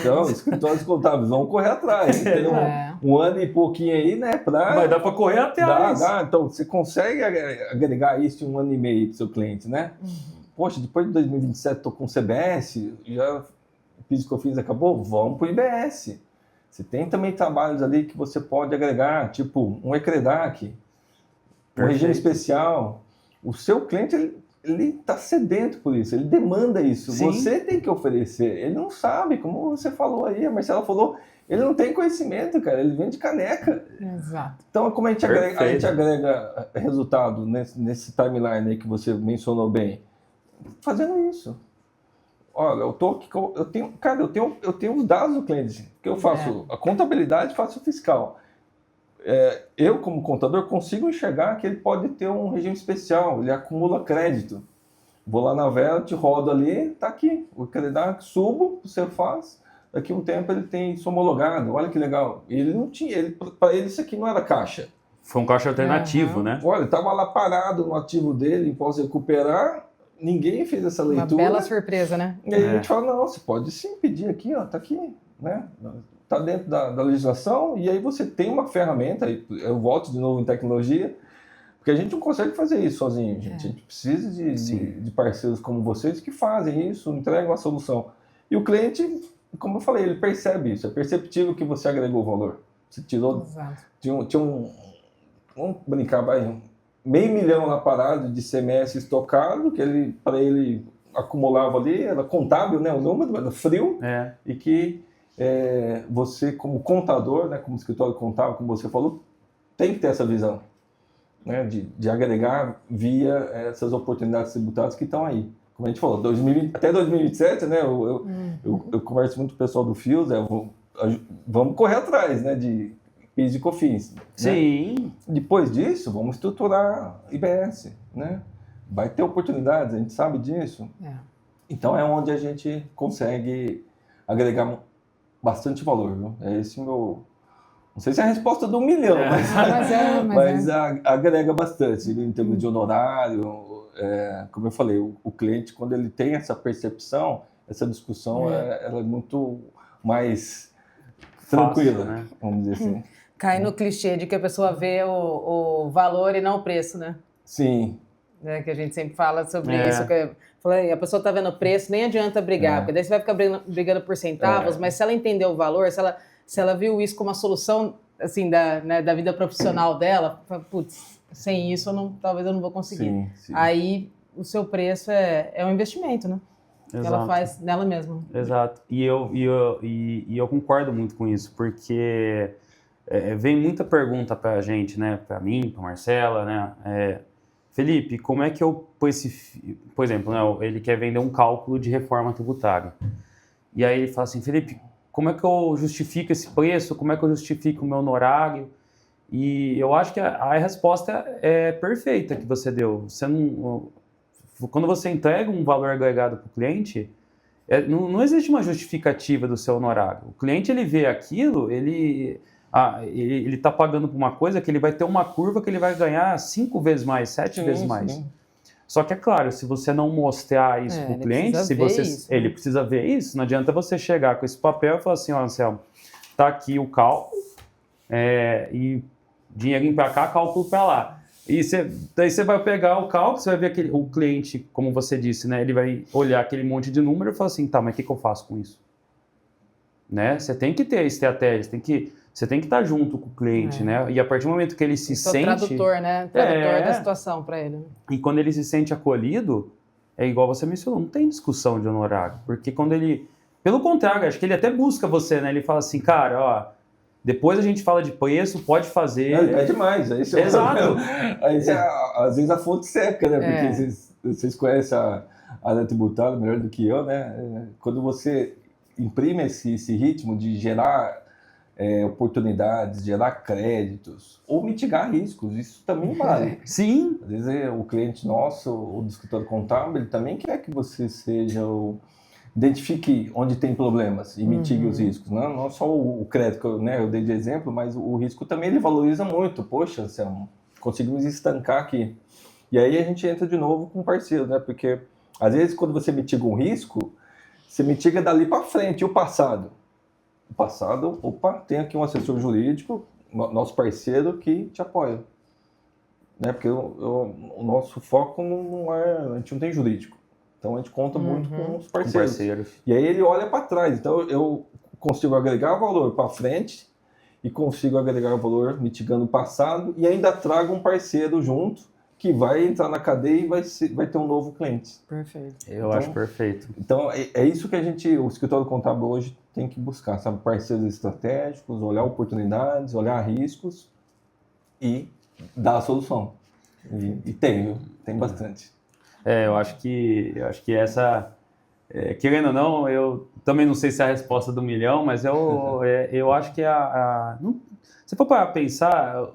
Então, escritórios contábeis vão correr atrás. Tem um ano e pouquinho aí, né? Vai dar para correr atrás. Dá. Então, você consegue agregar isso em um ano e meio para o seu cliente, né? Poxa, depois de 2027 estou com o CBS, já PIS e COFINS acabou, vamos para o IBS. Você tem também trabalhos ali que você pode agregar, tipo um ECREDAC, um regime especial. O seu cliente, ele está sedento por isso, ele demanda isso. Sim. Você tem que oferecer. Ele não sabe, como você falou aí, a Marcela falou, ele não tem conhecimento, cara, ele vende caneca. Exato. Então, como a gente agrega resultado nesse timeline aí que você mencionou bem? Fazendo isso. Olha, eu tenho os dados do cliente, que eu faço a contabilidade, faço o fiscal. Eu, como contador, consigo enxergar que ele pode ter um regime especial, ele acumula crédito. Vou lá na Velt, rodo ali, tá aqui, o crédito, subo, você faz, daqui a um tempo ele tem isso homologado, olha que legal. Ele não tinha, para ele isso aqui não era caixa. Foi um caixa alternativo, né? Olha, ele estava lá parado no ativo dele, posso recuperar. Ninguém fez essa leitura. Uma bela surpresa, né? E aí a gente fala, não, você pode sim pedir aqui, ó, tá aqui, né? Tá dentro da legislação, e aí você tem uma ferramenta, eu volto de novo em tecnologia, porque a gente não consegue fazer isso sozinho, gente. A gente precisa de parceiros como vocês que fazem isso, entregam a solução. E o cliente, como eu falei, ele percebe isso, é perceptível que você agregou valor. Você tirou, vamos brincar, vai, $500 mil na parada de CMS estocado, que para ele acumulava ali, era contábil, né, o número, era frio, e que você, como contador, né, como escritório contábil, como você falou, tem que ter essa visão, né, de agregar via essas oportunidades tributárias que estão aí. Como a gente falou, até 2027, né, eu converso muito com o pessoal do FIOS, vamos correr atrás, né, de PIS e COFINS. Sim. Né? Depois disso, vamos estruturar IBS, né? Vai ter oportunidades, a gente sabe disso. Então é onde a gente consegue agregar bastante valor, viu? É esse o meu... Não sei se é a resposta do 1 milhão, mas agrega bastante em termos de honorário. Como eu falei, o cliente, quando ele tem essa percepção, essa discussão, ela é muito mais tranquila, fácil, né? Vamos dizer assim. Cai no clichê de que a pessoa vê o valor e não o preço, né? Sim. Que a gente sempre fala sobre isso. A pessoa está vendo o preço, nem adianta brigar, porque daí você vai ficar brigando por centavos, mas se ela entender o valor, se ela viu isso como uma solução assim, da vida profissional dela, putz, sem isso talvez eu não vou conseguir. Sim. Aí o seu preço é um investimento, né? Exato. Que ela faz nela mesma. Exato. E eu concordo muito com isso, porque vem muita pergunta para a gente, né? Para mim, para Marcela, né? Felipe, como é que eu por exemplo, né, ele quer vender um cálculo de reforma tributária. E aí ele fala assim, Felipe, como é que eu justifico esse preço? Como é que eu justifico o meu honorário? E eu acho que a resposta é perfeita que você deu. Quando você entrega um valor agregado para o cliente, não existe uma justificativa do seu honorário. O cliente, ele vê aquilo, ele está pagando por uma coisa que ele vai ter uma curva que ele vai ganhar 5 vezes mais, 7 vezes mais. Sim. Só que é claro, se você não mostrar isso para o cliente, ele precisa ver isso, não adianta você chegar com esse papel e falar assim, ó, Anselmo, tá aqui o cálculo, e dinheirinho para cá, cálculo para lá. E daí você vai pegar o cálculo, você vai ver o cliente, como você disse, né, ele vai olhar aquele monte de número e falar assim, tá, mas o que eu faço com isso? Né? Você tem que ter estratégia, você tem que estar junto com o cliente, né? E a partir do momento que ele se sente... tradutor, né? Tradutor da situação para ele. E quando ele se sente acolhido, é igual você mencionou, não tem discussão de honorário. Porque quando ele... Pelo contrário, acho que ele até busca você, né? Ele fala assim, cara, ó, depois a gente fala de preço, pode fazer... Ele pede mais, aí você... Exato. Aí às vezes a fonte seca, né? Porque vocês conhecem a área tributária melhor do que eu, né? Quando você imprime esse ritmo de gerar... oportunidades, gerar créditos ou mitigar riscos, isso também vale. Sim. Às vezes o cliente nosso, o escritório contábil, ele também quer que você identifique onde tem problemas e mitigue os riscos. Não só o crédito, né, eu dei de exemplo, mas o risco também ele valoriza muito. Poxa, Anselmo, conseguimos estancar aqui. E aí a gente entra de novo com parceiro, né, porque Às vezes, quando você mitiga um risco, você mitiga dali para frente. E o passado? O passado, opa, tem aqui um assessor jurídico, nosso parceiro, que te apoia. Né? Porque o nosso foco não é... A gente não tem jurídico. Então, a gente conta muito com os parceiros. E aí, ele olha para trás. Então, eu consigo agregar valor para frente e consigo agregar valor mitigando o passado e ainda trago um parceiro junto que vai entrar na cadeia e vai ter um novo cliente. Perfeito. Eu acho perfeito. Então, é isso que o escritório contábil hoje tem que buscar, sabe? Parceiros estratégicos, olhar oportunidades, olhar riscos e dar a solução. E tem, viu? Tem bastante. Eu acho que essa... querendo ou não, eu também não sei se é a resposta do milhão, mas eu acho que se for para pensar,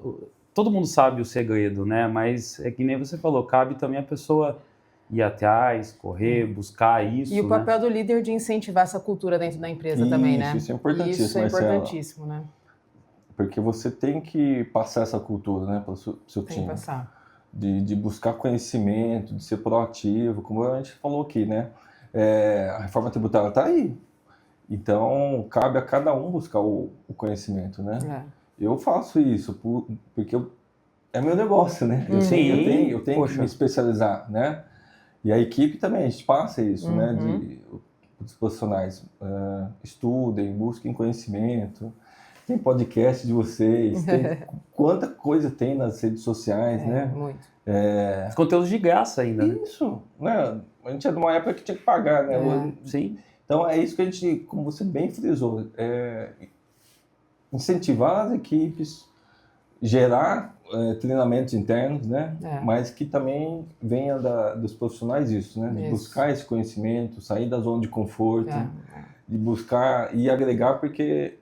todo mundo sabe o segredo, né? Mas é que nem você falou, cabe também a pessoa ir atrás, correr, buscar isso. E o papel do líder de incentivar essa cultura dentro da empresa também, né? Isso é importantíssimo. Isso é importantíssimo, né? Porque você tem que passar essa cultura, né, para o seu time. Tem que passar. De buscar conhecimento, de ser proativo, como a gente falou aqui, né? A reforma tributária está aí. Então, cabe a cada um buscar o conhecimento, né? Eu faço isso porque é meu negócio, né? Eu tenho que me especializar, né? E a equipe também, a gente passa isso, né? Os profissionais estudem, busquem conhecimento. Tem podcast de vocês, tem quanta coisa tem nas redes sociais, né? Muito. Os conteúdos de graça ainda, né? Isso, né? A gente é de uma época que tinha que pagar, né? Sim. Então, é isso que a gente, como você bem frisou, incentivar as equipes, gerar treinamentos internos, né? Mas que também venha dos profissionais isso, né? De buscar esse conhecimento, sair da zona de conforto, de buscar e agregar, porque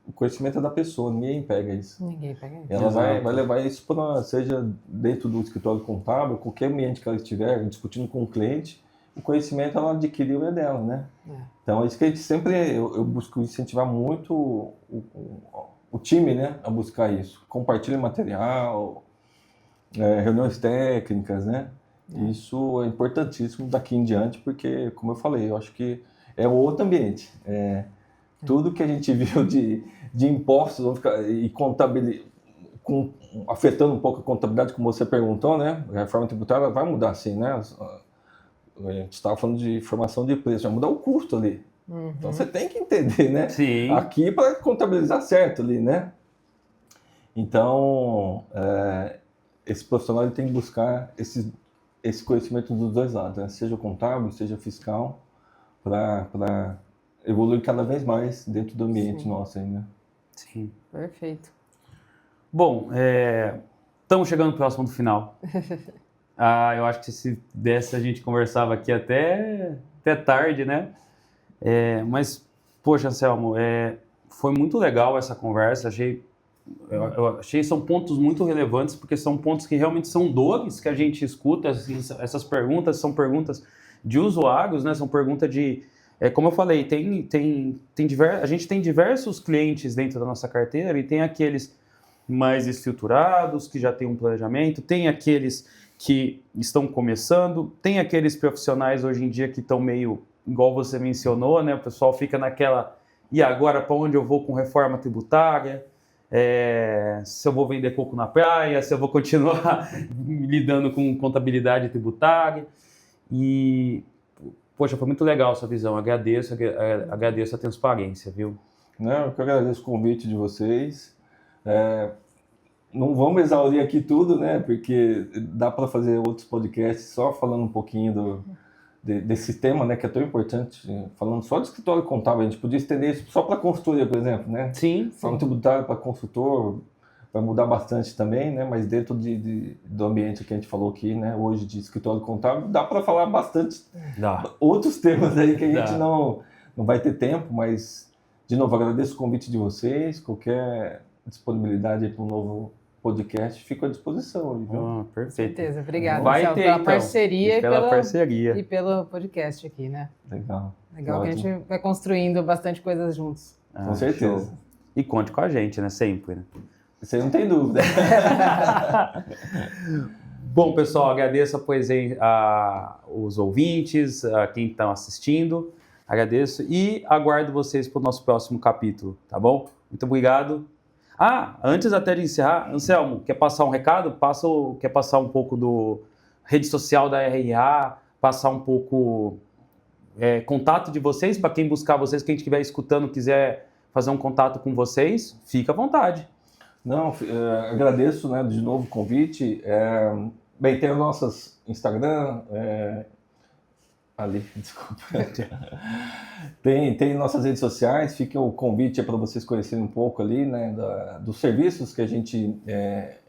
o conhecimento é da pessoa, ninguém pega isso. Ninguém pega isso. Ela vai levar isso seja dentro do escritório contábil, qualquer ambiente que ela estiver, discutindo com o cliente, o conhecimento ela adquiriu é dela, né? Então é isso que a gente sempre, eu busco incentivar muito o time, né, a buscar isso. Compartilha material, reuniões técnicas, né? Isso é importantíssimo daqui em diante, porque, como eu falei, eu acho que é outro ambiente. Tudo que a gente viu de impostos e contabilidade, afetando um pouco a contabilidade, como você perguntou, né? A reforma tributária vai mudar, assim, né? A gente estava falando de formação de preço, vai mudar o custo ali. Então você tem que entender, né? Sim. Aqui para contabilizar certo ali, né? Então, esse profissional ele tem que buscar esse conhecimento dos dois lados, né? Seja contábil, seja fiscal, para evoluir cada vez mais dentro do ambiente nosso aí, né? Sim. Perfeito. Bom, estamos chegando próximo do final. Eu acho que se desse a gente conversava aqui até tarde, né? Mas, poxa, Anselmo, foi muito legal essa conversa. Eu achei que são pontos muito relevantes, porque são pontos que realmente são dores que a gente escuta. Assim, essas perguntas são perguntas de usuários, né? São perguntas de... como eu falei, a gente tem diversos clientes dentro da nossa carteira e tem aqueles mais estruturados, que já têm um planejamento, tem aqueles que estão começando, tem aqueles profissionais hoje em dia que estão meio, igual você mencionou, né? O pessoal fica naquela, e agora para onde eu vou com reforma tributária? Se eu vou vender coco na praia, se eu vou continuar lidando com contabilidade tributária. E, poxa, foi muito legal a sua visão, agradeço a transparência, viu? Não, eu que agradeço o convite de vocês. Não vamos exaurir aqui tudo, né? Porque dá para fazer outros podcasts só falando um pouquinho desse tema, né? Que é tão importante. Falando só de escritório contábil, a gente podia estender isso só para consultoria, por exemplo, né? Sim. Reforma tributária para consultor vai mudar bastante também, né? Mas dentro do ambiente que a gente falou aqui, né? Hoje de escritório contábil, dá para falar bastante outros temas aí que a gente não vai ter tempo, mas, de novo, agradeço o convite de vocês, qualquer disponibilidade para um novo podcast, fico à disposição. Viu? Perfeito. Com certeza. Obrigado, Marcelo, pela parceria parceria e pelo podcast aqui, né? Legal que a gente vai construindo bastante coisas juntos. Com certeza. Show. E conte com a gente, né? Sempre, né? Você não tem dúvida. Bom, pessoal, agradeço os ouvintes, a quem está assistindo, agradeço e aguardo vocês para o nosso próximo capítulo, tá bom? Muito obrigado. Antes até de encerrar, Anselmo, quer passar um recado? Quer passar um pouco do rede social da RA, passar um pouco contato de vocês, para quem buscar vocês, quem estiver escutando, quiser fazer um contato com vocês, fica à vontade. Não, agradeço, né, de novo o convite. Bem, tem os nossos Instagram, ali, desculpa. tem nossas redes sociais, fica o convite para vocês conhecerem um pouco ali, né, dos serviços que a gente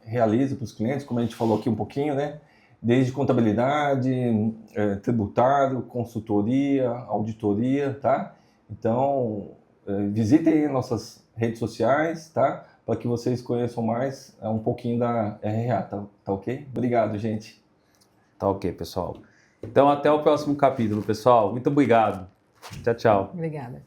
realiza para os clientes, como a gente falou aqui um pouquinho, né, desde contabilidade, tributário, consultoria, auditoria, tá? Então, visitem nossas redes sociais, tá? Para que vocês conheçam mais um pouquinho da RA, tá ok? Obrigado, gente. Tá ok, pessoal. Então, até o próximo capítulo, pessoal. Muito obrigado. Tchau, tchau. Obrigada.